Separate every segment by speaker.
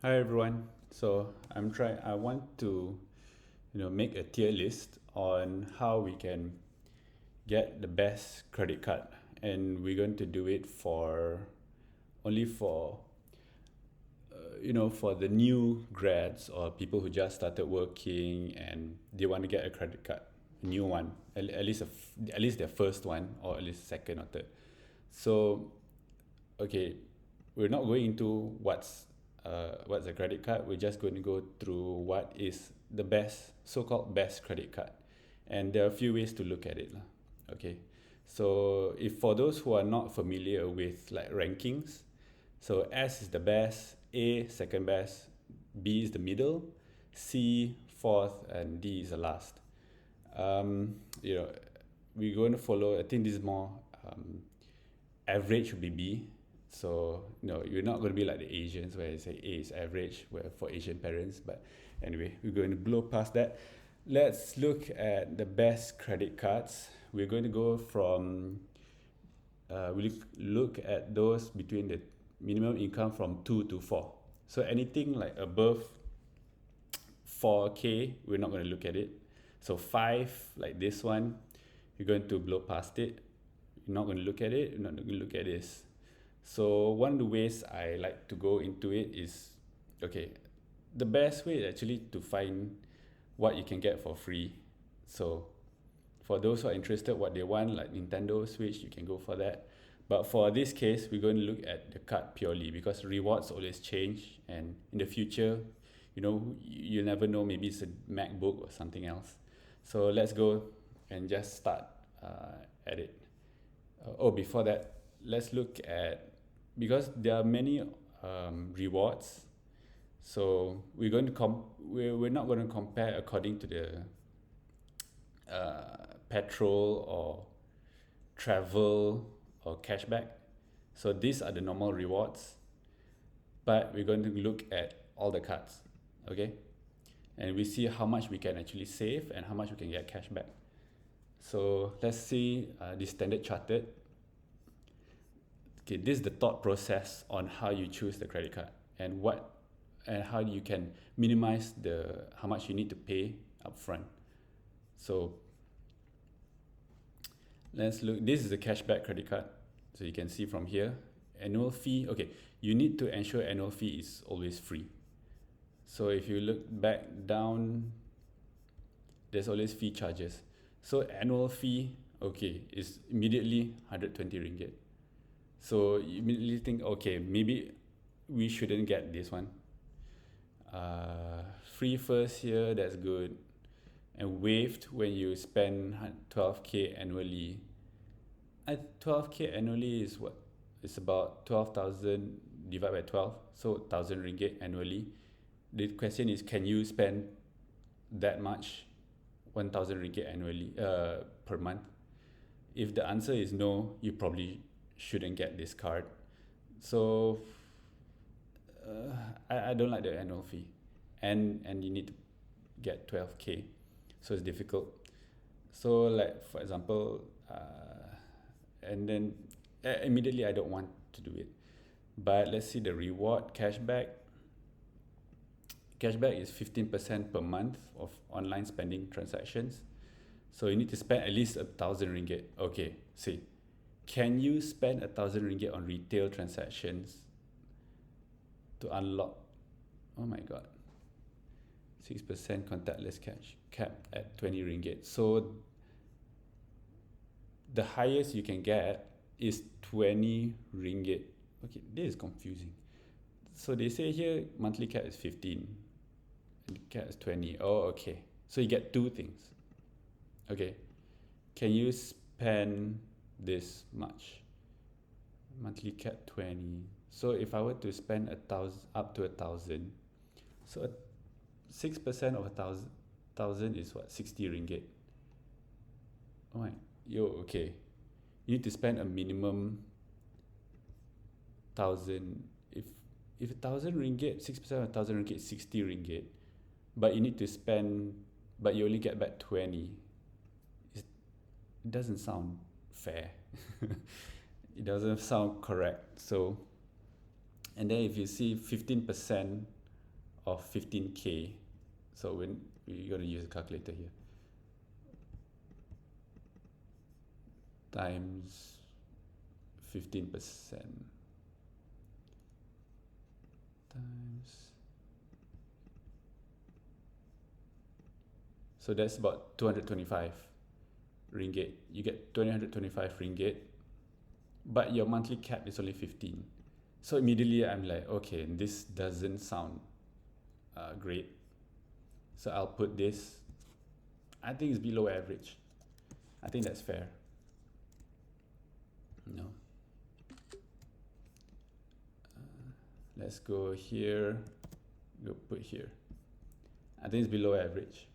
Speaker 1: Hi everyone. I want to make a tier list on how we can get the best credit card, and we're going to do it for only for for the new grads or people who just started working and they want to get a credit card, a new one, at least at least their first one or at least second or third. So okay, we're not going into what's a credit card. We're just going to go through what is the best, so-called best credit card, and there are a few ways to look at it lah. Okay, so if for those who are not familiar with like rankings, so S is the best, A second best, B is the middle, C fourth, and D is the last. You know, we're going to follow. I think this is more average would be B. So no, you're not going to be like the Asians where you say A is average, where for Asian parents. But anyway, we're going to blow past that. Let's look at the best credit cards. We're going to go from we look at those between the minimum income from 2 to 4. So anything like above 4K, we're not going to look at it. So 5, like this one, you're going to blow past it. You're not going to look at it. You're not going to look at this. So one of the ways I like to go into it is, okay, the best way is actually to find what you can get for free. So for those who are interested what they want, like Nintendo Switch, you can go for that. But for this case, we're going to look at the card purely because rewards always change, and in the future, you never know, maybe it's a MacBook or something else. So let's go and just start at it. Before that, let's look at, because there are many rewards. So we're not going to compare according to the petrol or travel or cashback. So these are the normal rewards, but we're going to look at all the cards, okay? And we see how much we can actually save and how much we can get cashback. So let's see the Standard Chartered. Okay, this is the thought process on how you choose the credit card and how you can minimize the how much you need to pay upfront. So let's look. This is a cashback credit card. So you can see from here, annual fee. Okay, you need to ensure annual fee is always free. So if you look back down, there's always fee charges. So annual fee, okay, is immediately 120 ringgit. So you immediately think, okay, maybe we shouldn't get this one. Free first year, that's good. And waived when you spend 12K annually. 12K annually is what? It's about 12,000 divided by 12, so 1,000 ringgit annually. The question is, can you spend that much, 1,000 ringgit annually per month? If the answer is no, you probably shouldn't get this card. So I don't like the annual fee, and you need to get 12K, so it's difficult. So like for example, and then immediately I don't want to do it. But let's see the reward cashback. Cashback is 15% per month of online spending transactions. So you need to spend at least 1,000 ringgit. Okay, see, can you spend 1,000 ringgit on retail transactions to unlock? Oh my god, 6% contactless cash cap at 20 ringgit. So the highest you can get is 20 ringgit. Okay, this is confusing. So they say here monthly cap is 15 and cap is 20. Oh, okay. So you get two things. Okay. Can you spend this much? Monthly cap 20. So if I were to spend 1,000 up to 1,000, so 6% of 1,000 is what? 60 ringgit. Oh my, okay. You need to spend a minimum 1,000. If 1,000 ringgit, 6% of 1,000 ringgit is 60 ringgit, but you need to spend, but you only get back 20. It doesn't sound fair. It doesn't sound correct. So, and then if you see 15% of 15K. So when we're going to use a calculator here, times 15% times, so that's about 225 ringgit. You get 225 ringgit, but your monthly cap is only 15. So immediately I'm like, okay, this doesn't sound great. So I'll put this, I think it's below average. I think that's fair. No. Let's go here, go put here. I think it's below average.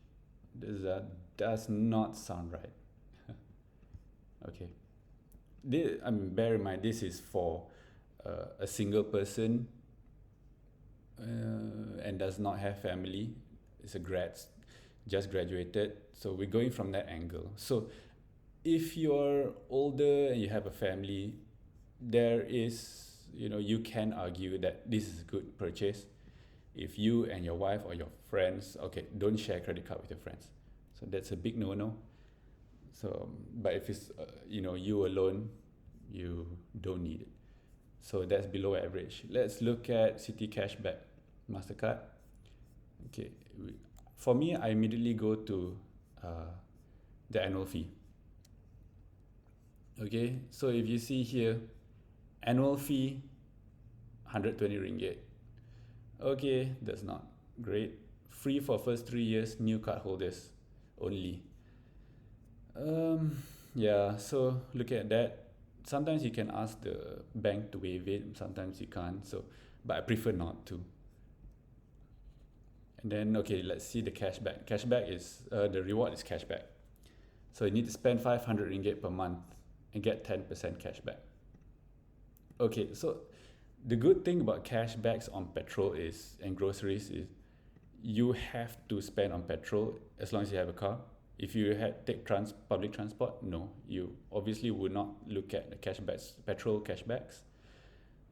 Speaker 1: This does not sound right. Okay. I mean, bear in mind, this is for a single person and does not have family. It's a just graduated. So we're going from that angle. So if you're older and you have a family, there is, you can argue that this is a good purchase. If you and your wife or your friends, okay, don't share credit card with your friends. So that's a big no-no. So, but if it's, you alone, you don't need it. So that's below average. Let's look at Citi Cashback MasterCard. Okay, for me, I immediately go to the annual fee. Okay, so if you see here, annual fee, 120 ringgit. Okay, that's not great. Free for first 3 years, new card holders only. Yeah, so look at that. Sometimes you can ask the bank to waive it, sometimes you can't. So, but I prefer not to. And then, okay, let's see the cashback. Cashback is, the reward is cashback. So you need to spend 500 ringgit per month and get 10% cashback. Okay, so the good thing about cashbacks on petrol and groceries is you have to spend on petrol as long as you have a car. If you take public transport, no, you obviously would not look at the cashbacks, petrol cashbacks.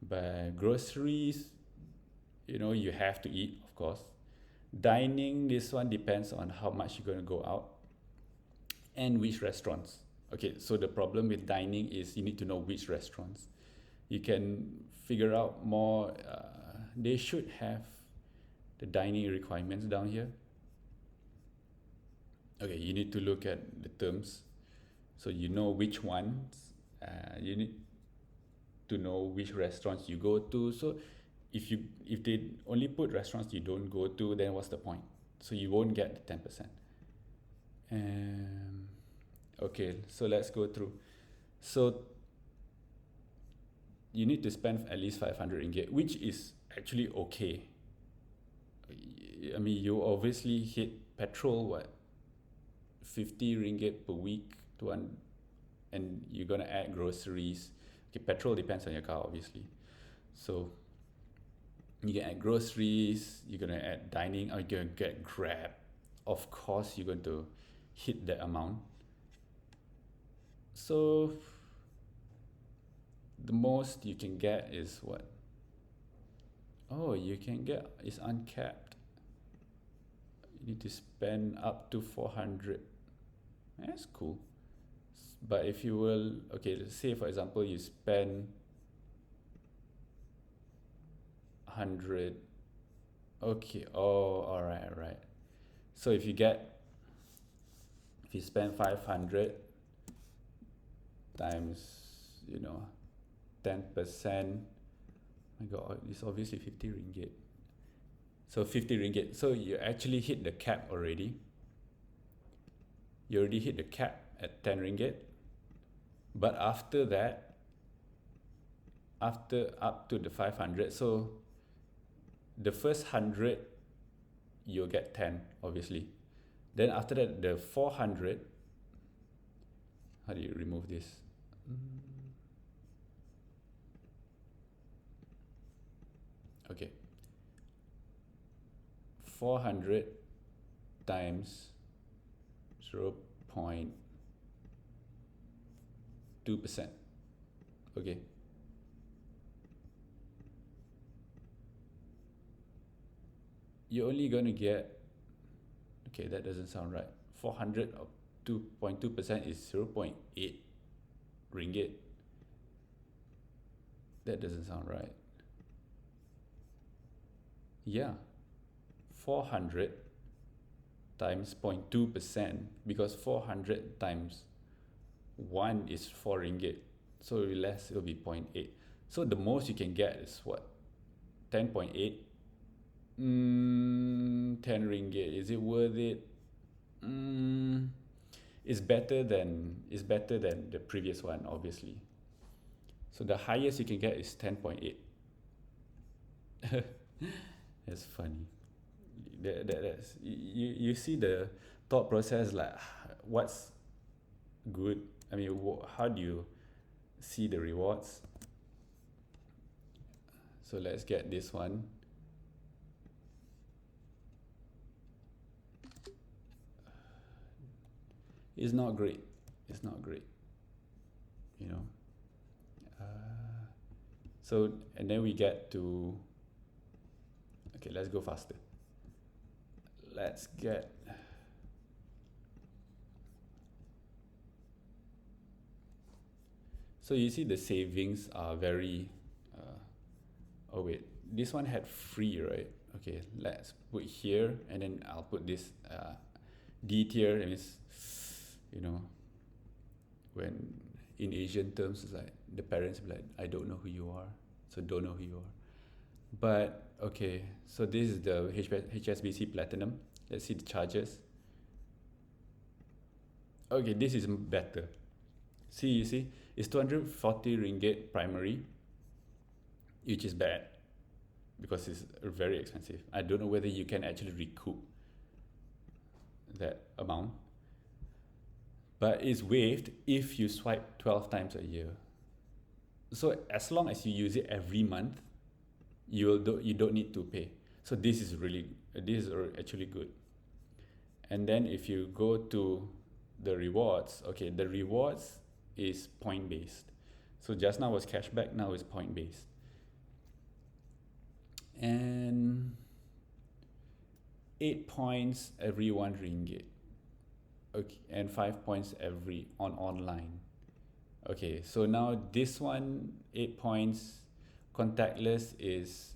Speaker 1: But groceries, you have to eat, of course. Dining, this one depends on how much you're going to go out and which restaurants. Okay, so the problem with dining is you need to know which restaurants. You can figure out more. They should have the dining requirements down here. Okay, you need to look at the terms, so you know which ones. You need to know which restaurants you go to. So if they only put restaurants you don't go to, then what's the point? So you won't get the 10%. Okay, so let's go through. So you need to spend at least 500 ringgit, which is actually okay. I mean, you obviously hit petrol, 50 ringgit per week and you're gonna add groceries. Okay, petrol depends on your car, obviously. So you can add groceries, you're gonna add dining, or you're gonna get Grab. Of course, you're going to hit that amount. So the most you can get is what? Oh, you can get, it's uncapped. You need to spend up to 400. That's cool. But if you will, okay, let's say for example, you spend 100. Okay, oh, all right. So if you spend 500 times, 10%, my God, it's obviously 50 ringgit. So 50 ringgit. So you actually hit the cap already. You already hit the cap at 10 ringgit. But after that, after up to the 500, so the first 100, you'll get 10, obviously. Then after that, the 400, how do you remove this? Okay. 400 times 0.2%. Okay. you're only going to get, okay, that doesn't sound right. 400 of 2.2% is 0.8 ringgit. That doesn't sound right. Yeah, 400 times 0.2%, because 400 times 1 is 4 ringgit. So less, it'll be 0.8. So the most you can get is what? 10.8? 10 ringgit. Is it worth it? It's better than the previous one, obviously. So the highest you can get is 10.8. That's funny. That's you see the thought process, like what's good. I mean, how do you see the rewards? So let's get this one. It's not great. It's not great. You know. So and then we get to. Okay, let's go faster. Let's get. So you see the savings are very. Oh wait, this one had free, right? Okay, let's put here, and then I'll put this D tier. That means, when in Asian terms, it's like the parents be like, I don't know who you are, so don't know who you are. But okay, so this is the HSBC Platinum. Let's see the charges. Okay, this is better. See, you see, it's 240 ringgit primary, which is bad because it's very expensive. I don't know whether you can actually recoup that amount, but it's waived if you swipe 12 times a year. So as long as you use it every month, you don't need to pay. So this is actually good. And then if you go to the rewards, okay, the rewards is point based. So just now was cashback, now is point based. And 8 points every 1 ringgit. Okay, and 5 points every online. Okay, so now this one, 8 points, contactless is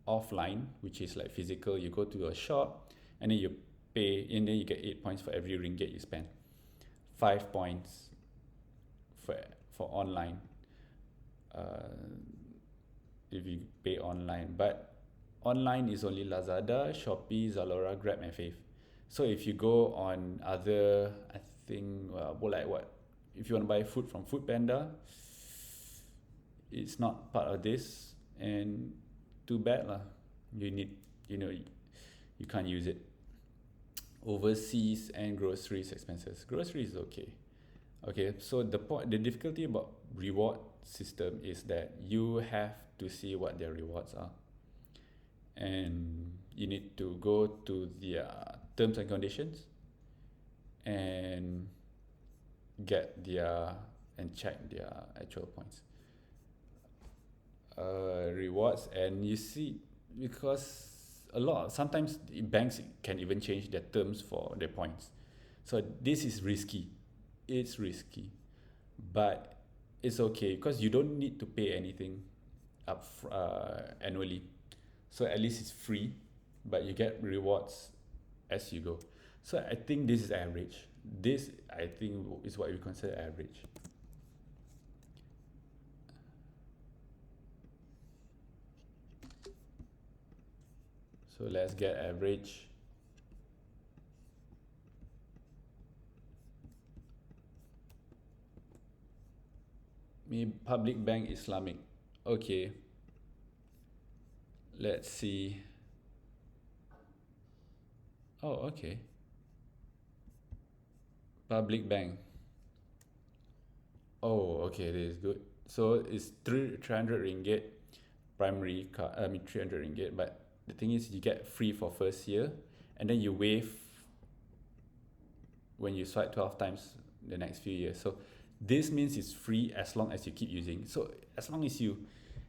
Speaker 1: offline, which is like physical. You go to a shop and then you pay, and then you get 8 points for every ringgit you spend. 5 points for online, if you pay online. But online is only Lazada, Shopee, Zalora, Grab, and Fave. So if you go on other, I think, like what? If you want to buy food from Foodpanda, it's not part of this, and too bad lah. You can't use it. Overseas and groceries expenses. Groceries is okay. Okay, so the difficulty about reward system is that you have to see what their rewards are, and you need to go to their terms and conditions and check their actual points. Rewards, and you see, because sometimes the banks can even change their terms for their points. So this is risky. It's risky, but it's okay because you don't need to pay anything up annually. So at least it's free, but you get rewards as you go. So I think this is average. This, I think, is what we consider average. So let's get average. Public Bank Islamic. Okay. Let's see. Oh, okay. Public Bank. Oh, okay, this is good. So it's 300 ringgit primary card. 300 ringgit, but the thing is you get free for first year, and then you waive when you swipe 12 times the next few years. So this means it's free as long as you keep using. So as long as you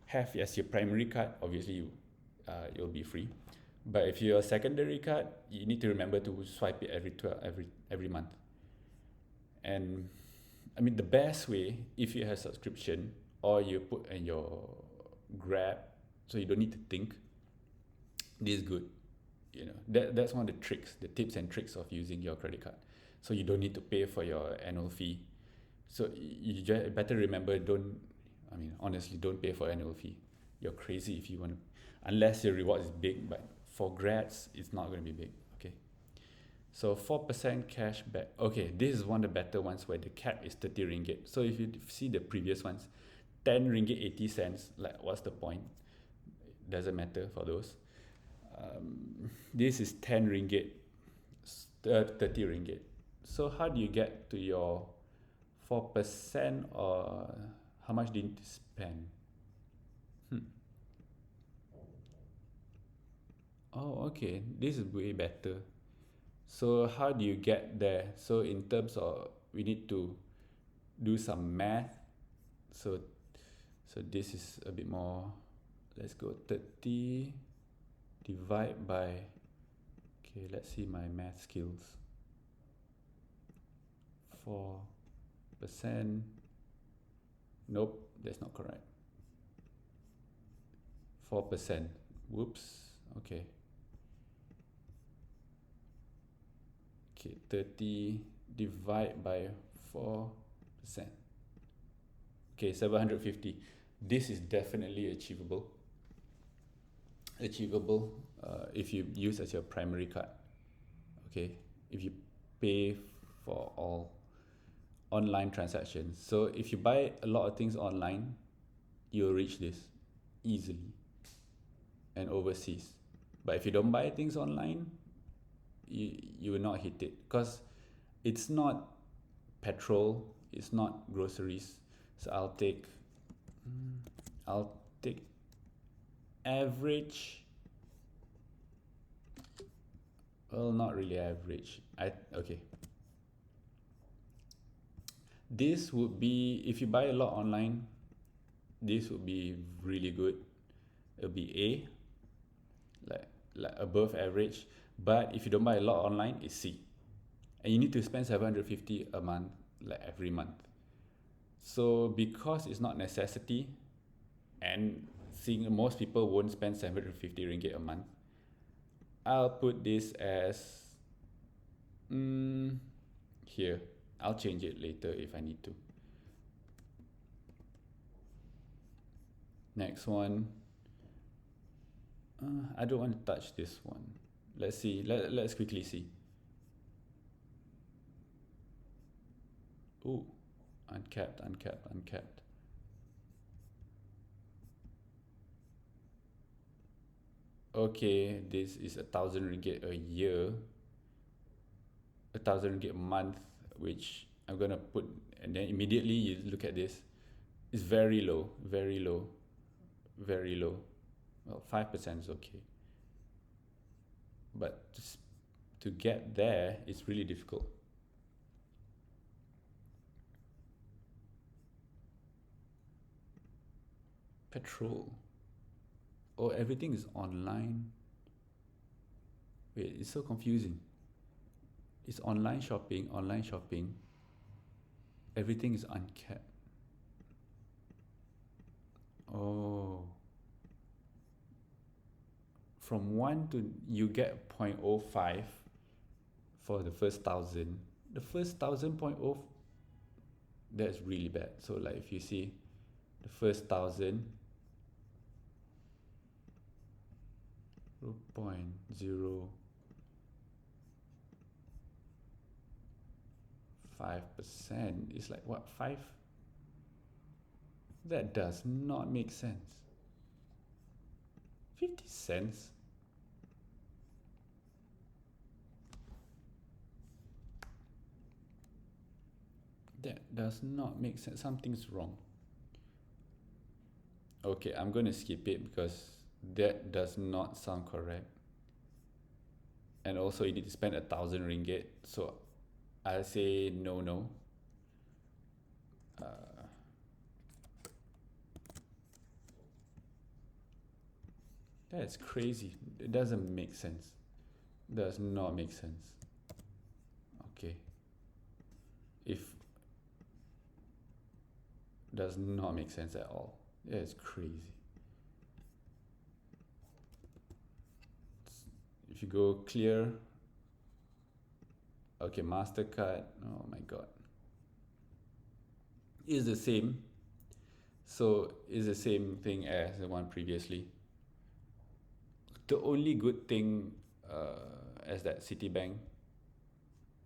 Speaker 1: have as your primary card, obviously it'll be free. But if you're a secondary card, you need to remember to swipe it every month. And I mean, the best way, if you have subscription or you put in your Grab, so you don't need to think, this is good. You know, that's one of the tricks, the tips and tricks of using your credit card. So you don't need to pay for your annual fee. So you just better remember, I mean, honestly, don't pay for annual fee. You're crazy if you want to, unless your reward is big, but for grads, it's not going to be big. Okay. So 4% cash back. Okay, this is one of the better ones where the cap is 30 ringgit. So if you see the previous ones, 10 ringgit 80 cents, like what's the point? Doesn't matter for those. This is 10 ringgit, 30 ringgit. So how do you get to your 4%, or how much do you need to spend? Oh, okay, this is way better. So how do you get there? So in terms of, we need to do some math. So this is a bit more, let's go 30 divide by, okay, let's see my math skills. 4%, nope, that's not correct. 4%, whoops, okay. Okay, 30 divide by 4%. Okay, 750. This is definitely achievable. If you use as your primary card. Okay, if you pay for all online transactions. So if you buy a lot of things online, you'll reach this easily and overseas. But if you don't buy things online, you will not hit it, because it's not petrol, it's not groceries. So I'll take average. Well, not really average. Okay. This would be, if you buy a lot online, this would be really good. It'll be A, like above average. But if you don't buy a lot online, it's C. And you need to spend 750 a month, like every month. So because it's not necessity, and seeing most people won't spend 750 ringgit a month, I'll put this as here. I'll change it later if I need to. Next one. I don't want to touch this one. Let's see. Let's quickly see. Ooh, uncapped. Okay, this is 1,000 ringgit a year, 1,000 ringgit a month, which I'm gonna put, and then immediately you look at this, it's very low. Well, 5% is okay, but to get there, it's really difficult. Petrol. Oh, everything is online. Wait, it's so confusing. It's online shopping. Everything is uncapped. Oh. From 1 to, you get 0.05 for the first 1,000. The first 1,000 0.0, that's really bad. So like if you see the first 1,000, 0.05%, is like what, 5? That does not make sense. 50 cents? That does not make sense. Something's wrong. Okay, I'm going to skip it because that does not sound correct. And also you need to spend 1,000 ringgit. So I'll say no. That's crazy. It doesn't make sense. Does not make sense. Okay. If does not make sense at all. That's crazy. If you go clear, okay, MasterCard. Oh my God. Is the same. So it's the same thing as the one previously. The only good thing as that Citibank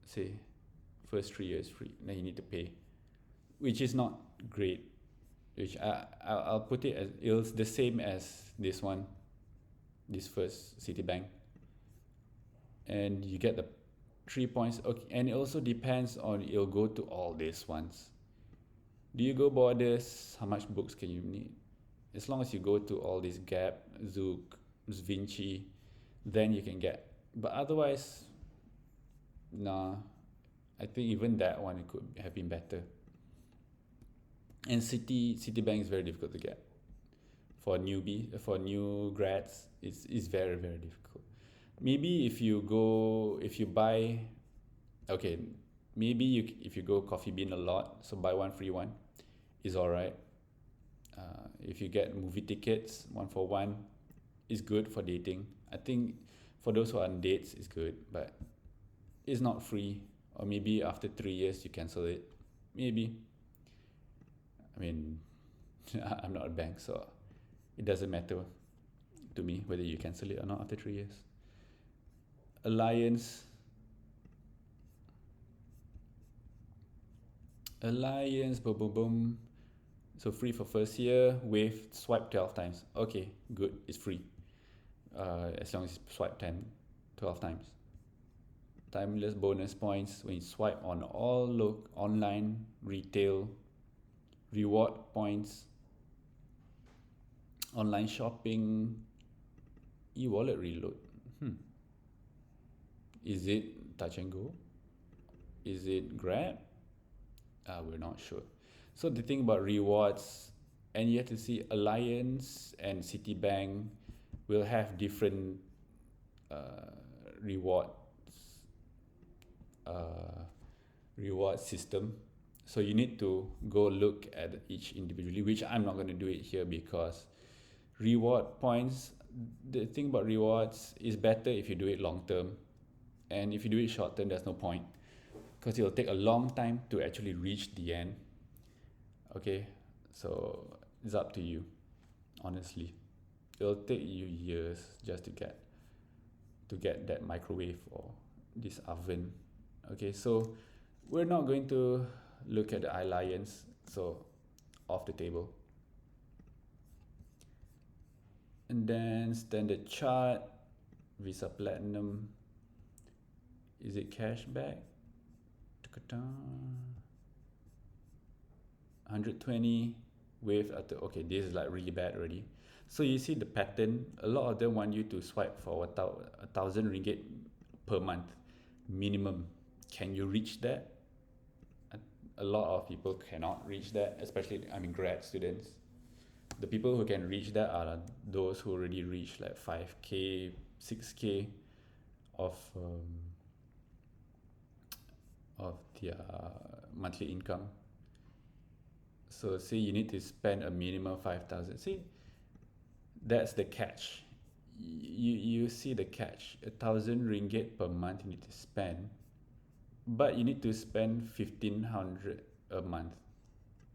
Speaker 1: say first 3 years free, then you need to pay, which is not great. Which I'll put it as it's the same as this one, this first Citibank, and you get the 3 points. Okay, and it also depends on it'll go to all these ones. Do you go Borders? How much books can you need? As long as you go to all these Gap, Zook, Vinci, then you can get. But otherwise, nah. I think even that one it could have been better. And Citibank is very difficult to get. For new grads, it's very very difficult. Maybe if you buy, okay, maybe if you go Coffee Bean a lot, so buy one free one, is alright. If you get movie tickets 1 for 1, is good for dating. I think for those who are on dates, it's good, but it's not free. Or maybe after 3 years you cancel it. Maybe. I mean, I'm not a bank, so it doesn't matter to me whether you cancel it or not after 3 years. Alliance. Boom, boom, boom. So free for first year, wave, swipe 12 times. Okay, good, it's free. As long as you swipe 12 times. Timeless bonus points when you swipe on all online, retail, reward points, online shopping, e-wallet reload. Is it touch and go? Is it Grab? We're not sure. So the thing about rewards, and you have to see Alliance and Citibank will have different rewards reward system. So you need to go look at each individually, which I'm not going to do it here because reward points, the thing about rewards is better if you do it long term, and if you do it short term there's no point because it'll take a long time to actually reach the end. Okay, so it's up to you. Honestly, it'll take you years just to get that microwave or this oven. Okay, so we're not going to look at the Alliance, so off the table. And then Standard Chart, Visa Platinum. Is it cashback? 120 wave after. Okay, this is like really bad already. So you see the pattern. A lot of them want you to swipe for 1,000 ringgit per month minimum. Can you reach that? A lot of people cannot reach that, especially grad students. The people who can reach that are those who already reach like 5K, 6K of their monthly income. So say you need to spend a minimum 5,000. See, that's the catch. You see the catch. 1,000 ringgit per month you need to spend, but you need to spend 1,500 a month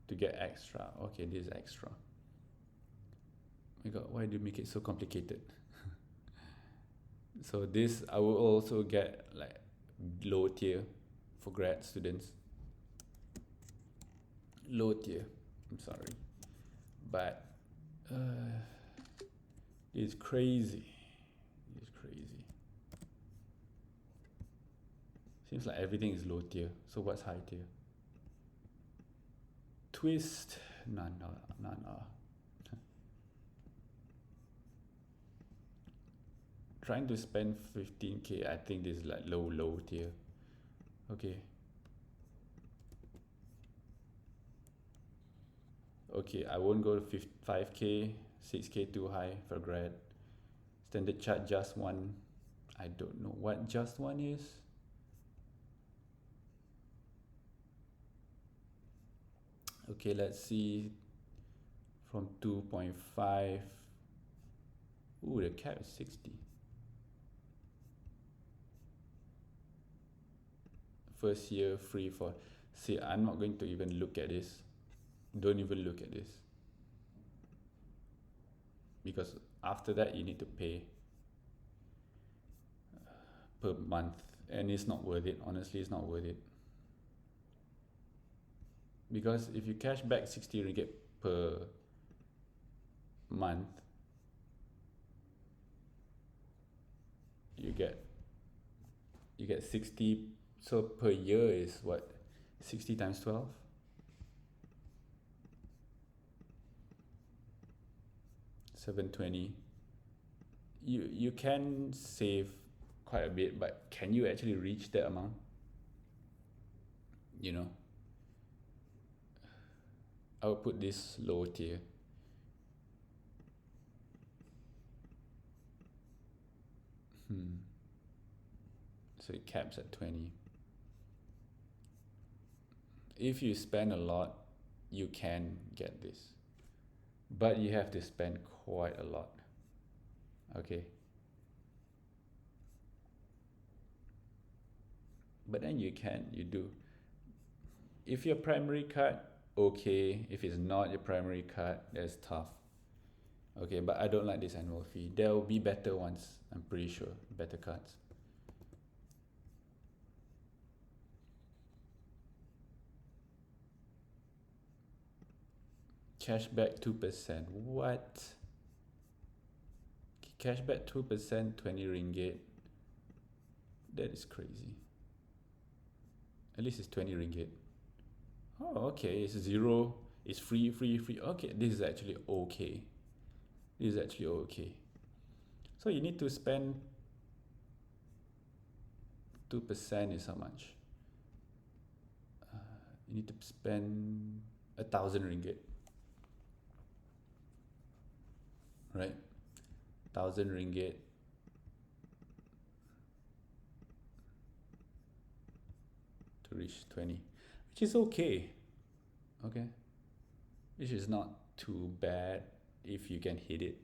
Speaker 1: to get extra. Okay, this is extra. Oh my God, why do you make it so complicated? So this I will also get like low tier for grad students. Low tier, I'm sorry, but it's crazy. It's crazy. Seems like everything is low tier. So what's high tier? Twist, none are. Trying to spend 15K, I think this is like low tier. Okay. Okay, I won't go to 5K, 6K too high for grad. Standard Chart Just One. I don't know what Just One is. Okay, let's see from 2.5. Ooh, the cap is 60. First year free for. See, I'm not going to even look at this. Don't even look at this. Because after that, you need to pay per month. And it's not worth it. Honestly, it's not worth it. Because if you cash back 60 ringgit per month, you get 60. So per year is what? 60 times 12? $720. You can save quite a bit, but can you actually reach that amount? You know, I would put this low tier. So it caps at 20. If you spend a lot, you can get this, but you have to spend quite a lot. Okay. But then you do. If your primary card, okay. If it's not your primary card, that's tough. Okay, but I don't like this annual fee. There will be better ones, I'm pretty sure. Better cards. Cashback 2%. What? Cashback 2%, 20 ringgit. That is crazy. At least it's 20 ringgit. Oh, okay. It's zero. It's free. Okay, this is actually okay. This is actually okay. So you need to spend 2% is how much? You need to spend 1,000 ringgit. Right? 1,000 ringgit. To reach 20, which is okay. Okay. Which is not too bad if you can hit it.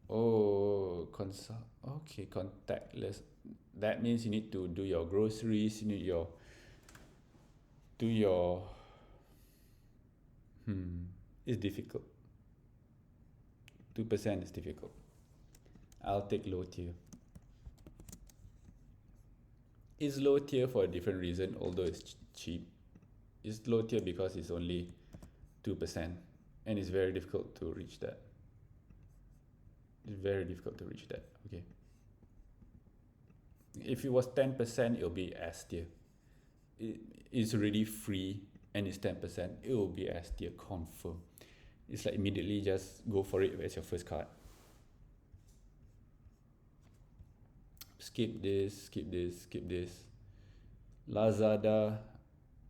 Speaker 1: Oh, okay, contactless. That means you need to do your groceries, you need do your it's difficult. 2% is difficult. I'll take low tier. It's low tier for a different reason, although it's cheap. It's low tier because it's only 2%, and it's very difficult to reach that. It's very difficult to reach that. Okay. If it was 10%, it'll be S tier. It's already free and it's 10%. It will be S tier confirm. It's like immediately just go for it as your first card. Skip this. Lazada.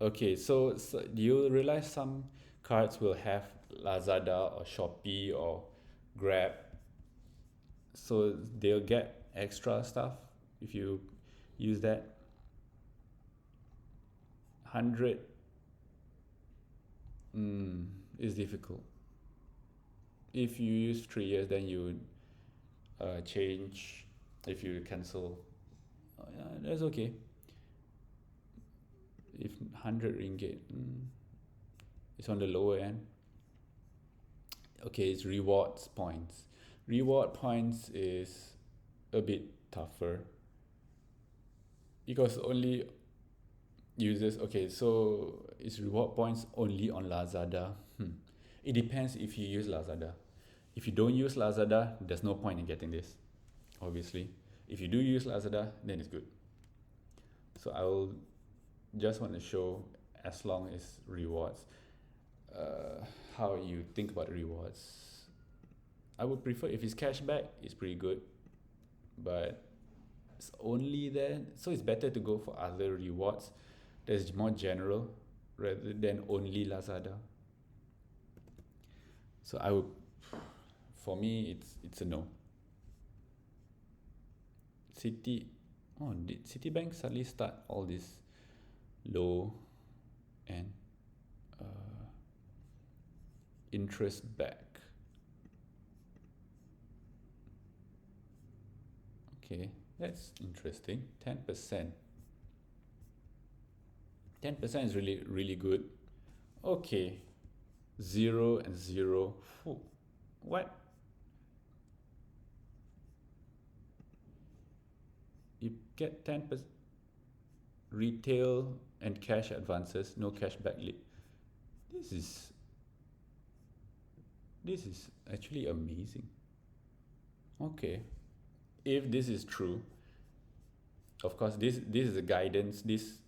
Speaker 1: Okay, so do you realize some cards will have Lazada or Shopee or Grab? So they'll get extra stuff if you use that. 100 is difficult. If you use 3 years, then you change. If you cancel, that's okay. If 100 ringgit, it's on the lower end. Okay, it's rewards points. Reward points is a bit tougher because only users. Okay, so it's reward points only on Lazada. It depends if you use Lazada. If you don't use Lazada, there's no point in getting this, obviously. If you do use Lazada, then it's good. So I will just want to show, as long as rewards, how you think about rewards. I would prefer, if it's cashback, it's pretty good, but it's only there. So it's better to go for other rewards that's more general rather than only Lazada. So I would, For me, it's a no. City, oh, did Citibank suddenly start all this low and uh, interest back? Okay, that's interesting. 10%. 10% is really, really good. Okay, 0 and 0. Phew. What? You get 10% retail and cash advances, no cashback late. This is this is actually amazing. Okay, if this is true, of course, this is a guidance. This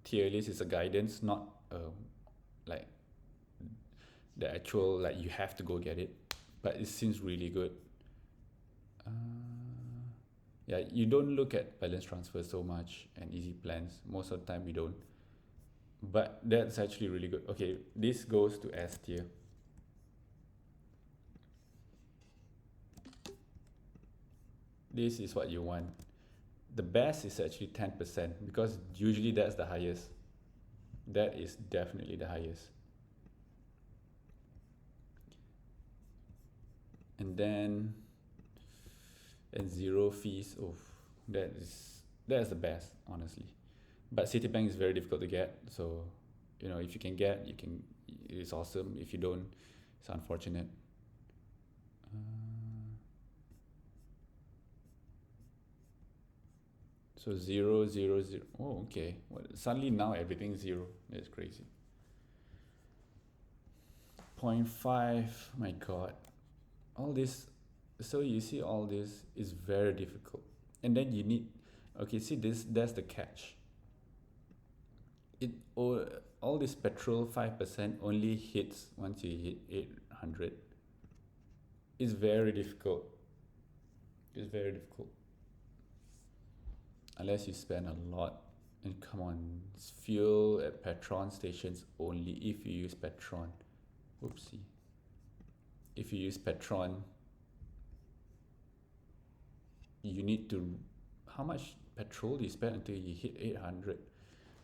Speaker 1: tier list is a guidance, not like the actual like you have to go get it. But it seems really good. Uh, yeah, you don't look at balance transfer so much and easy plans. Most of the time, we don't. But that's actually really good. Okay, this goes to S tier. This is what you want. The best is actually 10% because usually that's the highest. That is definitely the highest. And then and zero fees. Oh, that's the best, honestly. But Citibank is very difficult to get. So, if you can get, you can. It's awesome. If you don't, it's unfortunate. So 0, 0, 0. Oh, okay. Well, suddenly now everything's zero. That's crazy. 0.5. My God. All this. So you see, all this is very difficult, and then you need. Okay, see this. That's the catch. It all this petrol 5% only hits once you hit 800. It's very difficult. It's very difficult. Unless you spend a lot. And come on, it's fuel at Petron stations only if you use Petron. Oopsie. If you use Petron, you need to. How much petrol do you spend until you hit 800?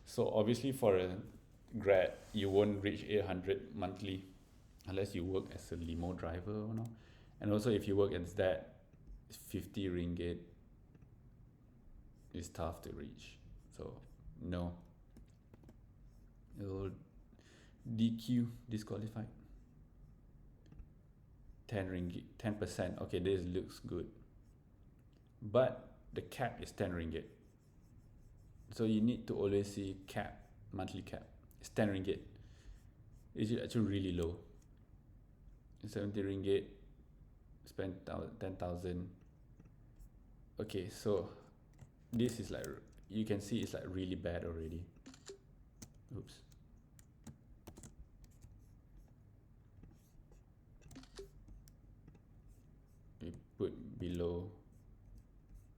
Speaker 1: So obviously for a grad, you won't reach 800 monthly unless you work as a limo driver or no. And also if you work as that, 50 ringgit is tough to reach. So no. It'll DQ, disqualified. 10 ringgit, 10%. Okay, this looks good. But the cap is 10 ringgit. So you need to always see cap, monthly cap. It's 10 ringgit. It's actually really low. 70 ringgit, spend 10,000. Okay, so this is like, you can see it's like really bad already. Oops. We put below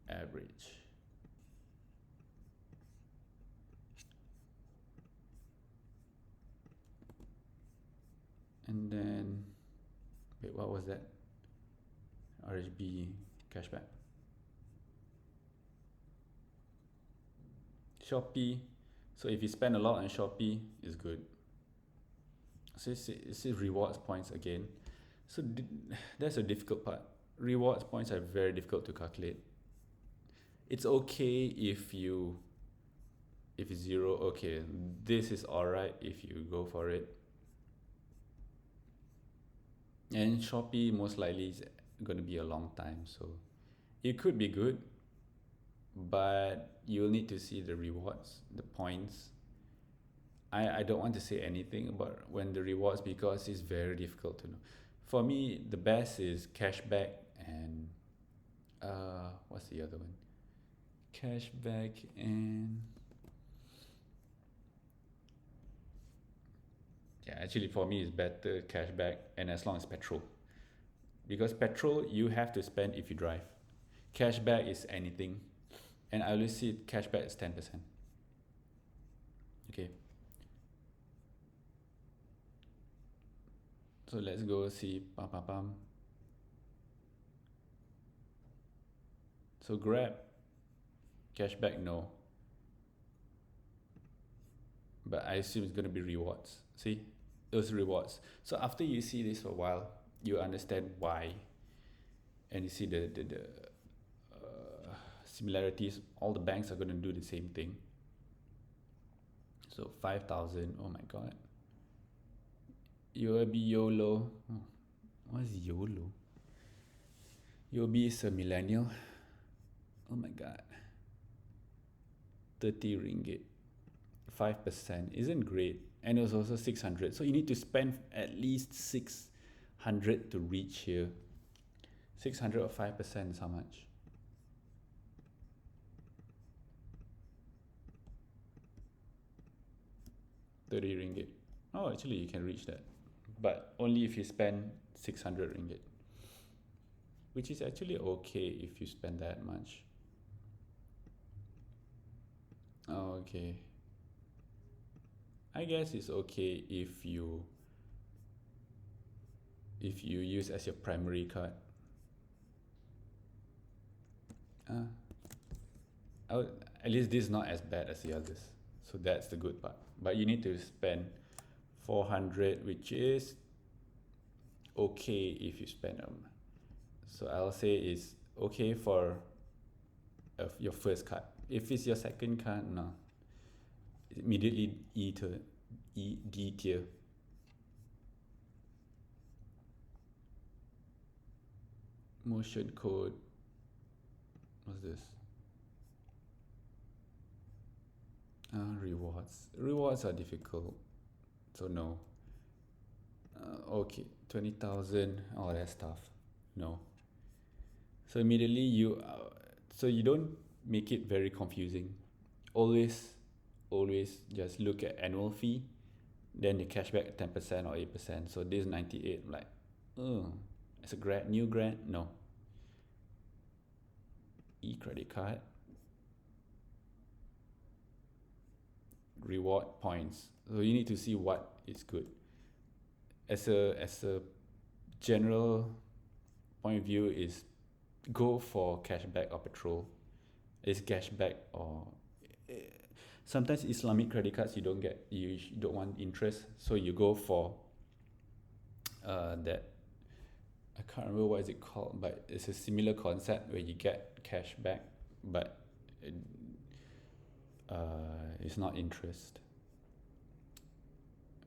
Speaker 1: average. And then, wait, what was that? RHB cashback. Shopee. So if you spend a lot on Shopee, it's good. So it's rewards points again. So that's a difficult part. Rewards points are very difficult to calculate. It's okay if it's zero. Okay, this is alright if you go for it. And Shopee most likely is going to be a long time, so it could be good, but you'll need to see the rewards, the points. I don't want to say anything about when the rewards because it's very difficult to know. For me, the best is cashback and what's the other one? Cashback and yeah, actually for me it's better cashback and as long as petrol. Because petrol you have to spend if you drive. Cashback is anything. And I always see cashback is 10%. Okay. So let's go see pam pam pam. So Grab, cashback, no. But I assume it's going to be rewards. See, those rewards. So after you see this for a while, you understand why, and you see the similarities. All the banks are going to do the same thing. So 5,000. Oh my God. UOB YOLO. Oh, what is YOLO? UOB is a millennial. Oh my God. 30 ringgit. 5% isn't great, and it was also 600, so you need to spend at least 600 to reach here. 600 or 5% is how much? RM30. Oh, actually you can reach that, but only if you spend 600 ringgit, which is actually okay if you spend that much. Oh, okay. I guess it's okay if you use as your primary card. At least this is not as bad as the others, so that's the good part. But you need to spend 400, which is okay if you spend them. So I'll say it's okay for your first card. If it's your second card, no, immediately D tier. Motion code. What's this? Rewards. Rewards are difficult, so no. Okay, 20,000. Oh, that's tough. No. So immediately so you don't make it very confusing. Always just look at annual fee, then the cashback 10% or 8%. So this 98, like, oh, it's a new grant. No. E-credit card. Reward points. So you need to see what is good. As a general point of view is go for cashback or petrol. It's cashback or sometimes Islamic credit cards you don't want interest, so you go for that, I can't remember what is it called, but it's a similar concept where you get cashback, but it's not interest.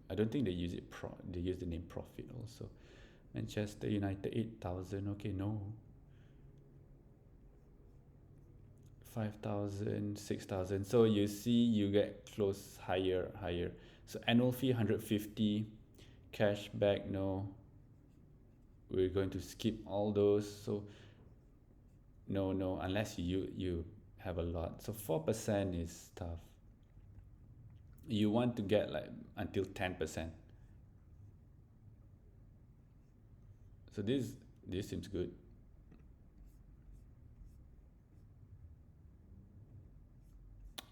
Speaker 1: I don't think they use it they use the name profit also. Manchester United 8,000. Okay, no. 5,000, 6,000. So you see, you get close higher. So annual fee 150, cashback no. We're going to skip all those. So no, unless you have a lot. So 4% is tough. You want to get like until 10%. So this seems good.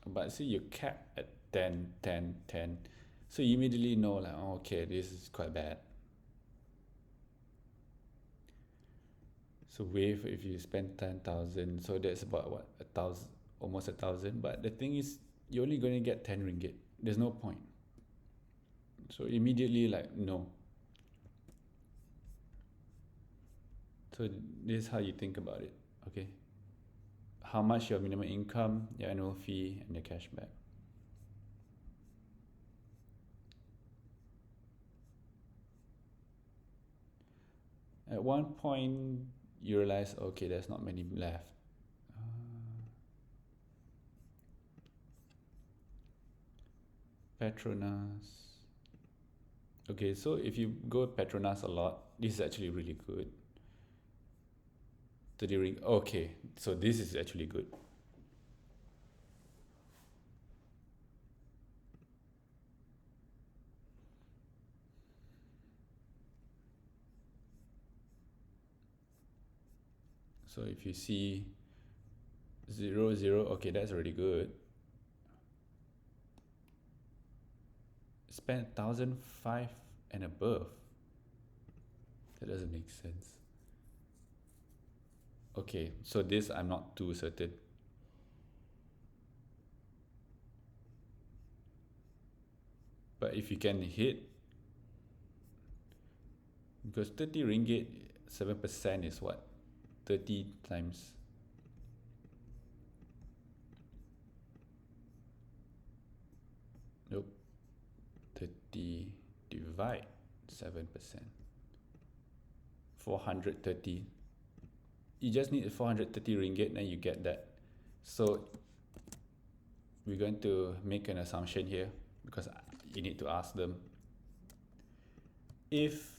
Speaker 1: But see, you cap at 10, 10, 10. So you immediately know like, oh, okay, this is quite bad. So wave, if you spend 10,000, so that's about what, 1,000, almost 1,000. But the thing is, you're only going to get 10 ringgit. There's no point. So immediately like, no. So this is how you think about it, okay? How much your minimum income, your annual fee, and the cashback. At one point, you realize, okay, there's not many left. Petronas. Okay, so if you go Petronas a lot, this is actually really good. 30 ring. Okay, so this is actually good. So if you see 0, 0, okay, that's already good. Spend 1,005 and above. That doesn't make sense. Okay, so this I'm not too certain. But if you can hit, because 30 ringgit, 7% is what? 30 times. Nope. 30 divide 7%. 430. You just need 430 ringgit, then you get that. So we're going to make an assumption here because you need to ask them if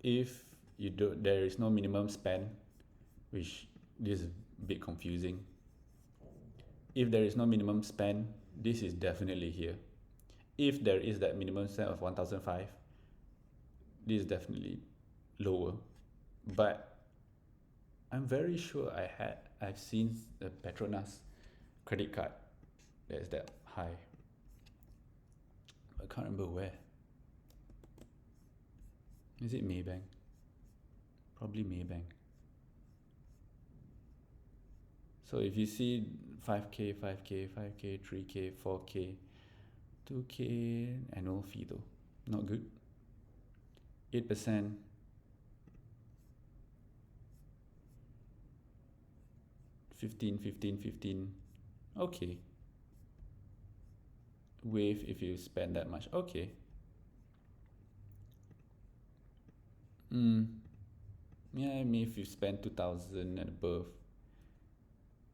Speaker 1: if you do there is no minimum spend, which this is a bit confusing. If there is no minimum spend, this is definitely here. If there is that minimum spend of 1005, this is definitely lower. But I'm very sure I've seen the Petronas credit card that is that high. I can't remember where. Is it Maybank? Probably Maybank. So if you see 5K, 5K, 5K, 3K, 4K, 2K annual fee though, not good. 8%, 15, 15, 15. Okay. Wave if you spend that much. Okay. Yeah, I mean if you spend 2000 and above,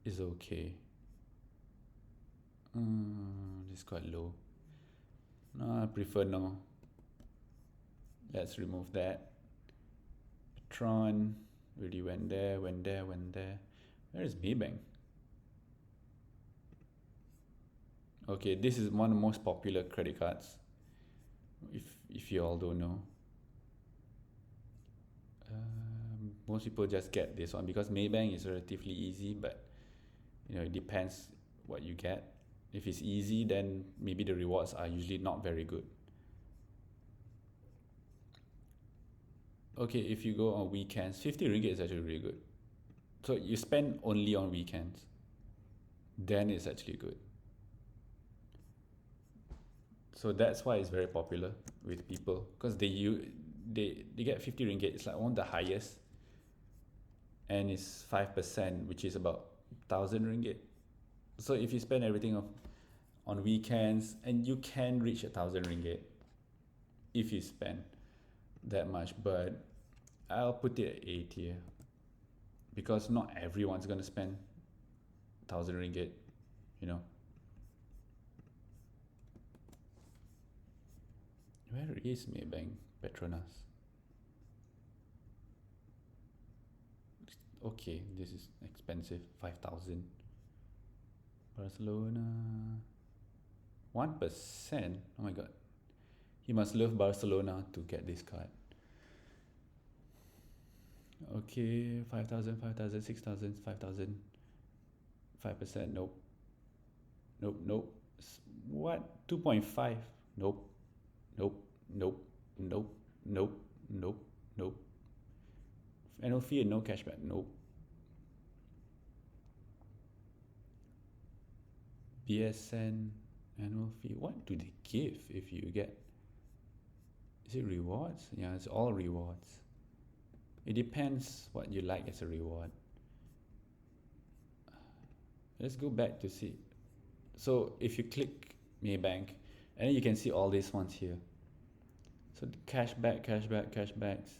Speaker 1: it's okay. This is quite low. No, I prefer no. Let's remove that. Tron, already went there, went there, went there. Where is Maybank? Okay, this is one of the most popular credit cards. If you all don't know, most people just get this one because Maybank is relatively easy, but it depends what you get. If it's easy, then maybe the rewards are usually not very good. Okay, if you go on weekends, 50 ringgit is actually really good. So you spend only on weekends, then it's actually good. So that's why it's very popular with people because they get 50 ringgit. It's like one of the highest, and it's 5%, which is about 1,000 ringgit. So if you spend everything on weekends, and you can reach 1,000 ringgit if you spend that much, but I'll put it at A tier because not everyone's gonna spend 1,000 ringgit, you know. Where is Maybank Petronas? Okay, this is expensive. 5,000. Barcelona. 1%. Oh my god. You must love Barcelona to get this card. Okay, 5,000, 5,000, 6,000, 5,000. 5%. Nope. Nope, nope. What? 2.5. Nope. Nope. Nope. Nope. Nope. Nope. Nope. Annual fee and no cashback. Nope. BSN annual fee. What do they give if you get? Is it rewards? Yeah, it's all rewards. It depends what you like as a reward. Let's go back to see. So if you click Maybank, and then you can see all these ones here. So the cashback, cashback, cashbacks.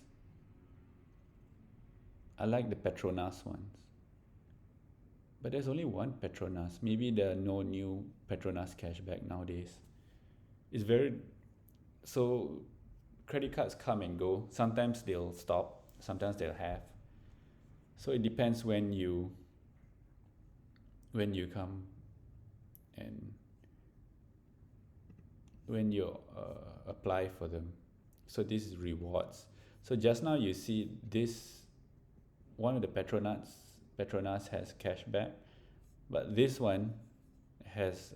Speaker 1: I like the Petronas ones. But there's only one Petronas. Maybe there are no new Petronas cashback nowadays. It's very so credit cards come and go. Sometimes they'll stop, sometimes they'll have. So it depends when you come and when you apply for them. So this is rewards. So just now you see this one of the Petronas has cashback, but this one has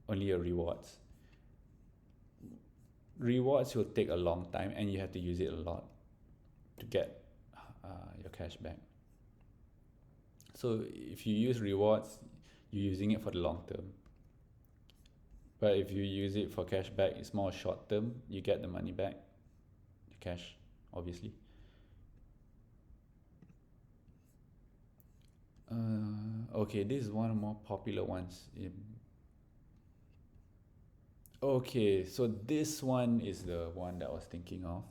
Speaker 1: only a rewards. Rewards will take a long time and you have to use it a lot to get your cashback. So if you use rewards, you're using it for the long term. But if you use it for cashback, it's more short term. You get the money back, the cash, obviously. Okay, this is one of the more popular ones. Okay, so this one is the one that I was thinking of,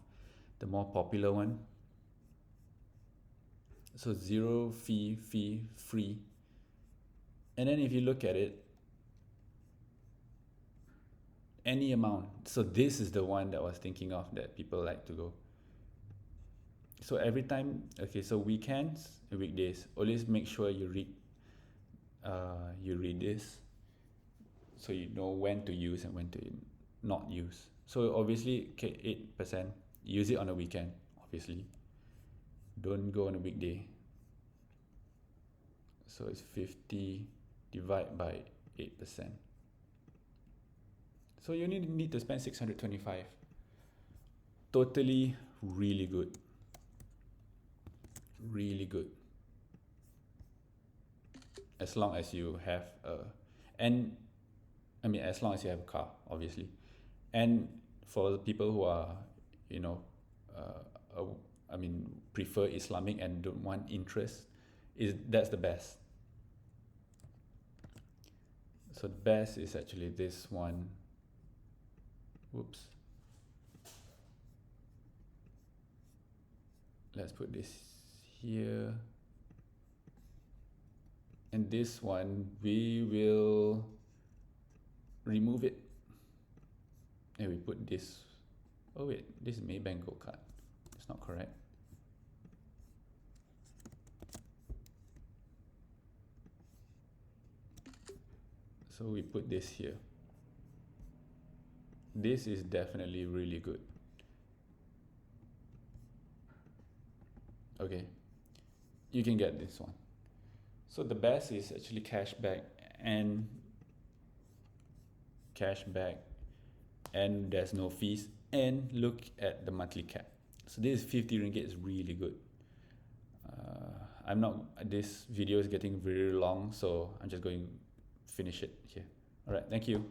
Speaker 1: the more popular one. So zero fee free. And then if you look at it, any amount. So this is the one that I was thinking of that people like to go. So every time, okay, so weekends, weekdays, always make sure you read this, so you know when to use and when to not use. So obviously, okay, 8%, use it on a weekend, obviously. Don't go on a weekday. So it's 50 divided by 8%. So you only need to spend 625. Totally really good. Really good. As long as you have and I mean, as long as you have a car, obviously. And for the people who are, you know, I mean, prefer Islamic and don't want interest, that's the best. So the best is actually this one. Whoops. Let's put this here. And this one, we will remove it. And we put this. Oh wait, this is Maybank Gold card. It's not correct. So we put this here. This is definitely really good. Okay, you can get this one. So the best is actually cashback and there's no fees, and look at the monthly cap. So this 50 ringgit is really good. This video is getting very long, so I'm just going to finish it here. All right, thank you.